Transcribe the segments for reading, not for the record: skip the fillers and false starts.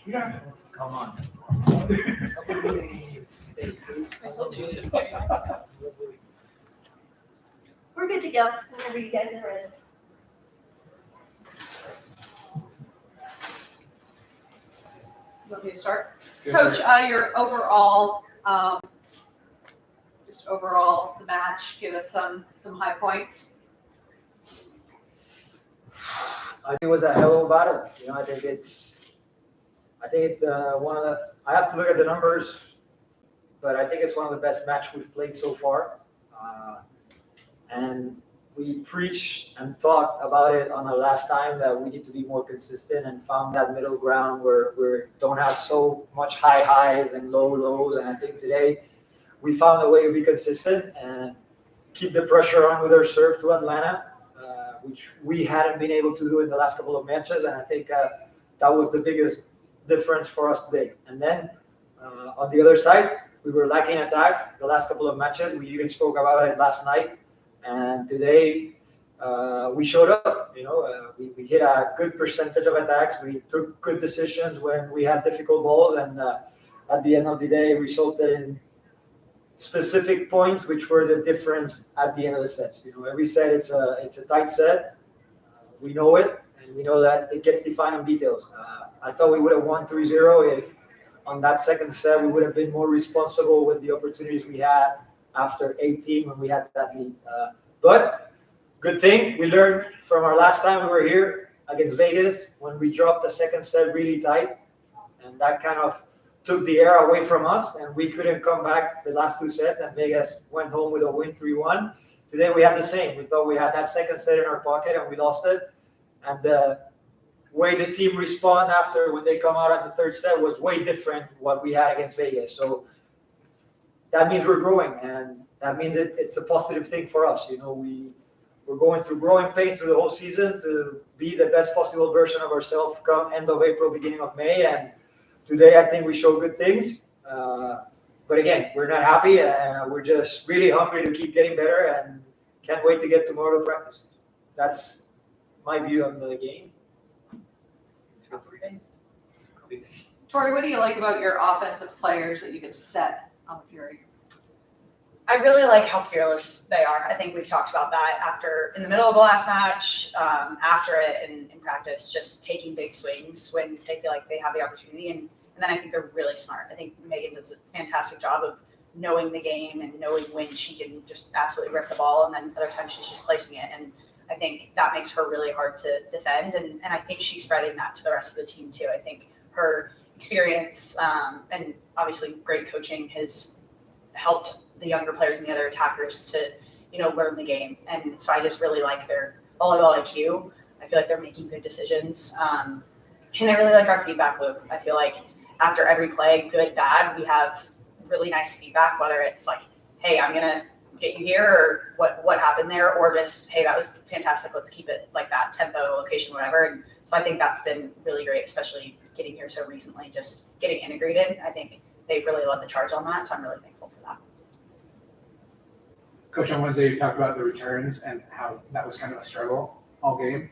Yeah. Come on. We're good to go whenever you guys are ready. You want me to start? Coach, your overall, just overall the match, give us some high points. I think it was a hell of a battle. I think it's one of the. I have to look at the numbers, but I think it's one of the best matches we've played so far. And we preached and talked about it on the last time that we need to be more consistent and found that middle ground where we don't have so much high highs and low lows. And I think today we found a way to be consistent and keep the pressure on with our serve to Atlanta, which we hadn't been able to do in the last couple of matches. And I think that was the biggest difference for us today. And then on the other side, we were lacking attack the last couple of matches. We even spoke about it last night. And today we showed up. We hit a good percentage of attacks. We took good decisions when we had difficult balls. And at the end of the day, resulted in specific points, which were the difference at the end of the sets. Every set it's a tight set. We know it, and we know that it gets defined on details. I thought we would have won 3-0 if on that second set we would have been more responsible with the opportunities we had after 18 when we had that lead. But good thing we learned from our last time we were here against Vegas when we dropped the second set really tight, and that kind of took the air away from us, and we couldn't come back the last two sets, and Vegas went home with a win 3-1. Today we had the same. We thought we had that second set in our pocket, and we lost it. And the way the team respond after when they come out at the third set was way different what we had against Vegas. So that means we're growing, and that means it's a positive thing for us. We're going through growing pains through the whole season to be the best possible version of ourselves come end of April, beginning of May, and today I think we show good things. But again, we're not happy, and we're just really hungry to keep getting better, and can't wait to get tomorrow to practice. That's my view on the game. Tori, what do you like about your offensive players that you get to set on the Fury? I really like how fearless they are. I think we've talked about that in the middle of the last match, after it in practice, just taking big swings when they feel like they have the opportunity. And then I think they're really smart. I think Megan does a fantastic job of knowing the game and knowing when she can just absolutely rip the ball, and then other times she's just placing it. And I think that makes her really hard to defend. And I think she's spreading that to the rest of the team too. I think her experience and obviously great coaching has helped the younger players and the other attackers to, learn the game. And so I just really like their volleyball IQ. I feel like they're making good decisions. And I really like our feedback loop. I feel like after every play, good, bad, we have really nice feedback, whether it's like, hey, I'm going to get you here, or what happened there, or just, hey, that was fantastic, let's keep it like that, tempo, location, whatever. And so I think that's been really great, especially getting here so recently, just getting integrated. I think they've really led the charge on that, so I'm really thankful for that. Coach, on Wednesday you talked about the returns and how that was kind of a struggle all game.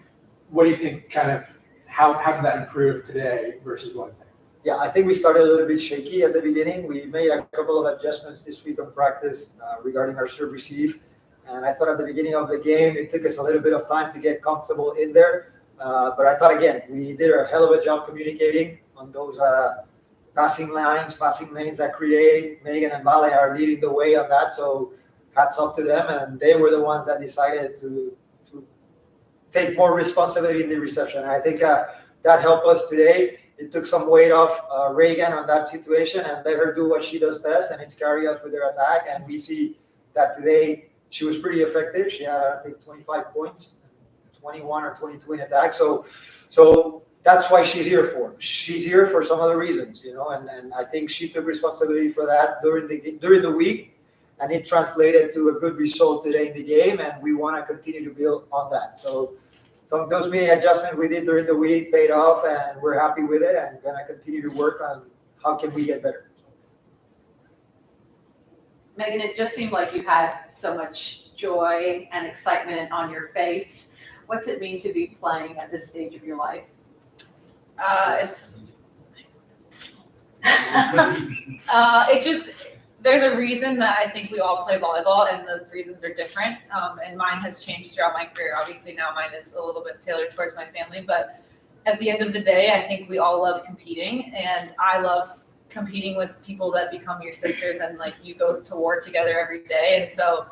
What do you think how did that improve today versus Wednesday? Yeah, I think we started a little bit shaky at the beginning. We made a couple of adjustments this week on practice regarding our serve receive. And I thought at the beginning of the game, it took us a little bit of time to get comfortable in there. But I thought, again, we did a hell of a job communicating on those passing lanes that create. Megan and Vale are leading the way on that. So hats off to them. And they were the ones that decided to take more responsibility in the reception. And I think that helped us today. It took some weight off Reagan on that situation and let her do what she does best, and it's carry us with her attack. And we see that today she was pretty effective. She had, I think, 25 points, 21 or 22 in attack. So that's why she's here for. She's here for some other reasons, and I think she took responsibility for that during the week, and it translated to a good result today in the game, and we want to continue to build on that. So those many adjustments we did during the week paid off, and we're happy with it, and going to continue to work on how can we get better. Megan, it just seemed like you had so much joy and excitement on your face. What's it mean to be playing at this stage of your life? There's a reason that I think we all play volleyball, and those reasons are different. And mine has changed throughout my career. Obviously, now mine is a little bit tailored towards my family, but at the end of the day, I think we all love competing, and I love competing with people that become your sisters, and like you go to war together every day. And so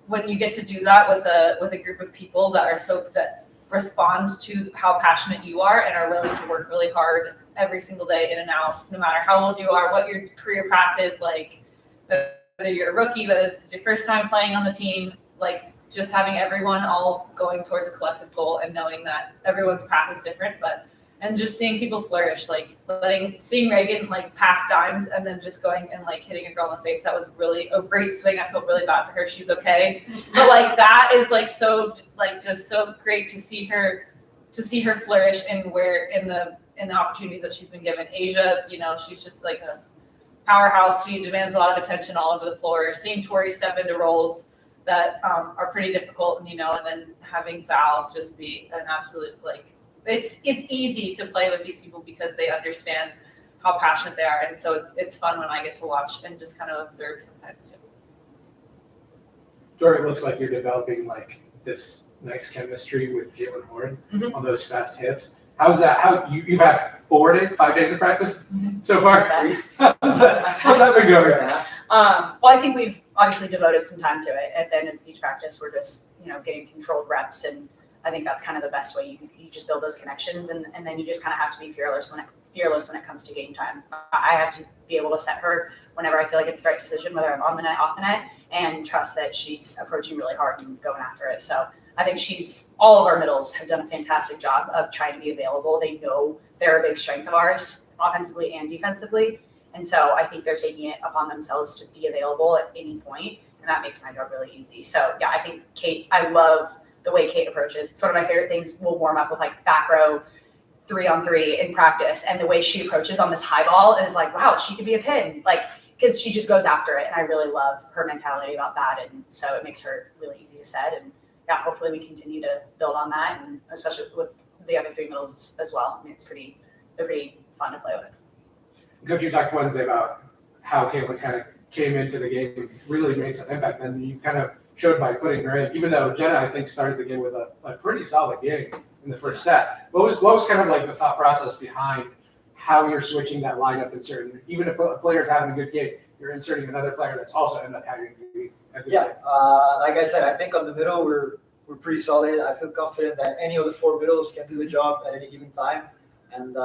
when you get to do that with a group of people that respond to how passionate you are and are willing to work really hard every single day in and out, no matter how old you are, what your career path is, like whether you're a rookie, whether this is your first time playing on the team, like just having everyone all going towards a collective goal and knowing that everyone's path is different, and just seeing people flourish, like seeing Reagan like pass dimes and then just going and like hitting a girl in the face. That was really a great swing. I felt really bad for her. She's okay. But like that is like so like just so great to see her flourish in the opportunities that she's been given. Asia, she's just like a powerhouse. She demands a lot of attention all over the floor. Seeing Tori step into roles that are pretty difficult, and then having Val just be an absolute like. It's easy to play with these people because they understand how passionate they are, and so it's fun when I get to watch and just kind of observe sometimes too. Dory, it looks like you're developing like this nice chemistry with Caitlin Horn on those fast hits. How's that? You've had 5 days of practice so far? How's that been going? Well, I think we've obviously devoted some time to it. At the end of each practice, we're just getting controlled reps, and I think that's kind of the best way. You just build those connections, and then you just kind of have to be fearless when it comes to game time. I have to be able to set her whenever I feel like it's the right decision, whether I'm on the net, off the net, and trust that she's approaching really hard and going after it. So I think all of our middles have done a fantastic job of trying to be available. They know they're a big strength of ours, offensively and defensively. And so I think they're taking it upon themselves to be available at any point, and that makes my job really easy. So yeah, I think Kate, I love the way Kate approaches. It's one of my favorite things. We'll warm up with like back row 3-on-3 in practice, and the way she approaches on this high ball is like, wow, she could be a pin, like, because she just goes after it, and I really love her mentality about that, and so it makes her really easy to set. And yeah, hopefully we continue to build on that, and especially with the other 3 middles as well. I mean, they're pretty fun to play with. Coach, you talked Wednesday about how Caitlin kind of came into the game and really made some impact, and you kind of showed by putting her in, even though Jenna, I think, started the game with a pretty solid game in the first set. What was kind of like the thought process behind how you're switching that lineup in certain, even if a player's having a good game, you're inserting another player that's also ended up having a good game? Like I said, I think on the middle we're pretty solid. I feel confident that any of the 4 middles can do the job at any given time, and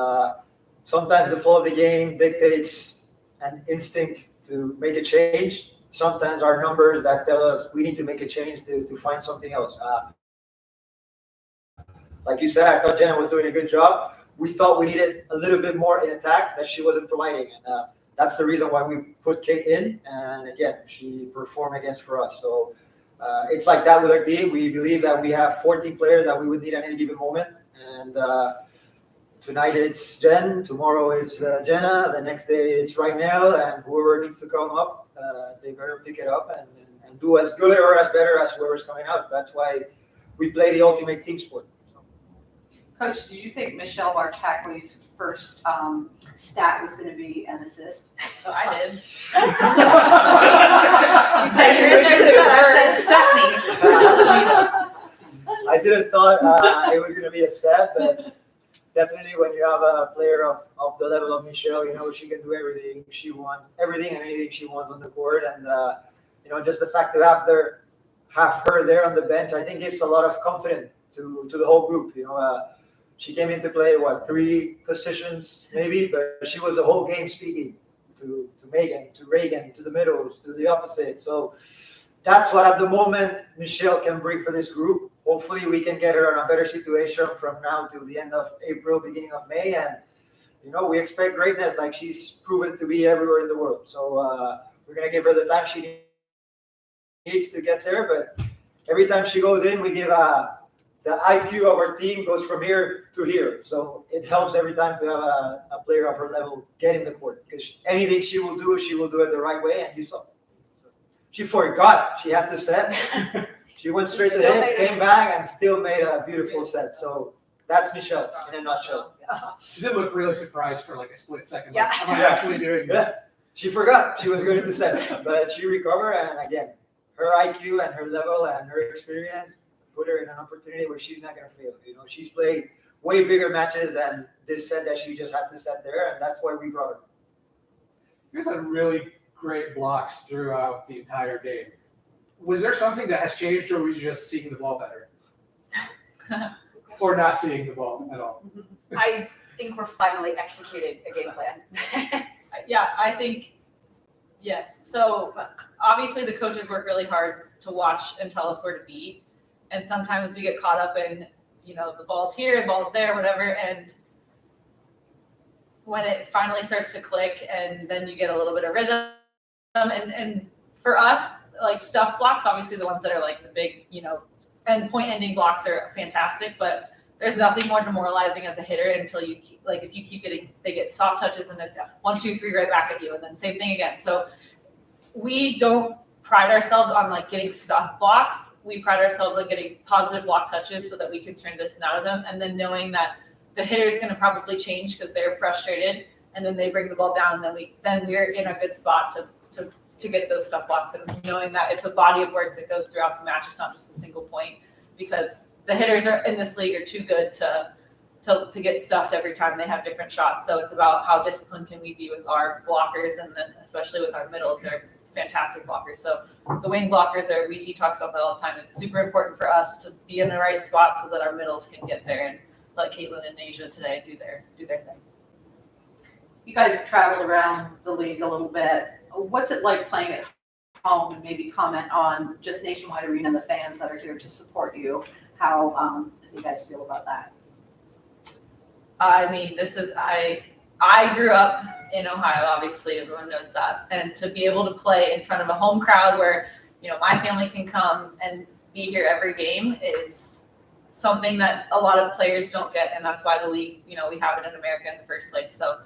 sometimes the flow of the game dictates an instinct to make a change. Sometimes our numbers that tell us we need to make a change to find something else. Like you said, I thought Jenna was doing a good job. We thought we needed a little bit more in attack that she wasn't providing. And that's the reason why we put Kate in. And again, she performed against for us. So it's like that with our team. We believe that we have 14 players that we would need at any given moment. And tonight it's Jen, tomorrow it's Jenna, the next day it's Rainel, and whoever needs to come up, they better pick it up and do as good or as better as whoever's coming out. That's why we play the ultimate team sport. Coach, did you think Michelle Barchackley's first stat was going to be an assist? So I did. You said you're I didn't thought it was going to be a set, but definitely when you have a player of the level of Michelle, she can do everything she wants, everything and anything she wants on the court. And, just the fact to have her there on the bench, I think gives a lot of confidence to the whole group. She came into play, 3 positions maybe, but she was the whole game speaking to Megan, to Reagan, to the middles, to the opposite. So that's what at the moment Michelle can bring for this group. Hopefully we can get her in a better situation from now till the end of April, beginning of May. And, we expect greatness like she's proven to be everywhere in the world. So we're going to give her the time she needs to get there. But every time she goes in, we give the IQ of our team goes from here to here. So it helps every time to have a player of her level get in the court. Because anything she will do it the right way. And you saw. She forgot she had to set. She went straight to the hit, came back, and still made a beautiful set. So That's Michelle in a nutshell. She did look really surprised for like a split second. Yeah. Like, am I Yeah. actually doing this? Yeah, she forgot she was going to set, but she recovered, and again, her IQ and her level and her experience put her in an opportunity where she's not going to fail. You know, she's played way bigger matches than this set that she just had to set there, and that's why we brought her. You guys had really great blocks throughout the entire game. Was there something that has changed, or were you just seeing the ball better? Or not seeing the ball at all? I think we're finally executed a game plan. Yeah, I think, yes. So obviously the coaches work really hard to watch and tell us where to be. And sometimes we get caught up in, the ball's here, the ball's there, whatever. And when it finally starts to click and then you get a little bit of rhythm. And for us, like stuff blocks, obviously the ones that are like the big, and point ending blocks are fantastic, but there's nothing more demoralizing as a hitter until you keep, like if you keep getting, they get soft touches and it's 1, 2, 3 right back at you, and then same thing again. So we don't pride ourselves on like getting stuff blocks. We pride ourselves on getting positive block touches so that we can transition out of them, and then knowing that the hitter is going to probably change because they're frustrated, and then they bring the ball down, and then we're in a good spot to get those stuff blocks, and knowing that it's a body of work that goes throughout the match. It's not just a single point, because the hitters are in this league are too good to get stuffed every time they have different shots. So it's about how disciplined can we be with our blockers, and then especially with our middles, they're fantastic blockers. So the wing blockers he talks about that all the time. It's super important for us to be in the right spot so that our middles can get there and let Caitlin and Asia today do their thing. You guys have traveled around the league a little bit. What's it like playing at home, and maybe comment on just Nationwide Arena and the fans that are here to support you? How you guys feel about that? I mean, I grew up in Ohio, obviously, everyone knows that. And to be able to play in front of a home crowd where, my family can come and be here every game is something that a lot of players don't get. And that's why the league, we have it in America in the first place. So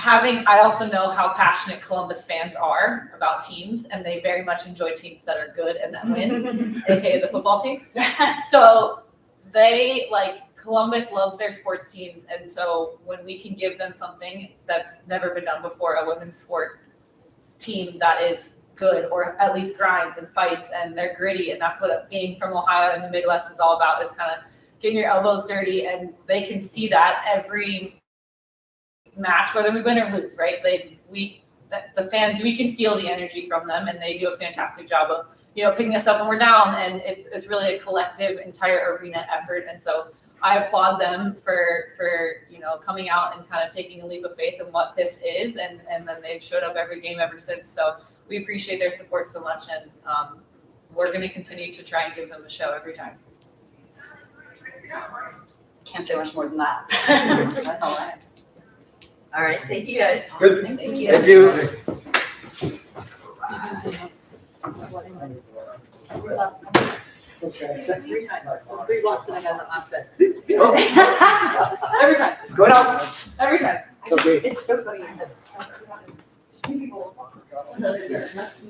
I also know how passionate Columbus fans are about teams, and they very much enjoy teams that are good and that win, aka the football team. So Columbus loves their sports teams, and so when we can give them something that's never been done before, a women's sport team that is good, or at least grinds and fights, and they're gritty, and that's what being from Ohio and the Midwest is all about, is kind of getting your elbows dirty, and they can see that every match, whether we win or lose, right? The fans, we can feel the energy from them, and they do a fantastic job of, picking us up when we're down, and it's really a collective entire arena effort. And so I applaud them for coming out and kind of taking a leap of faith in what this is, and then they've showed up every game ever since. So we appreciate their support so much, and we're going to continue to try and give them a show every time. Can't say much more than that. That's all I have. All right, thank you guys. Good. Thank you. Thank you. Three blocks that I got in the last set. Oh, Every time. going out. Every time. Okay. It's so funny. Two people. So there's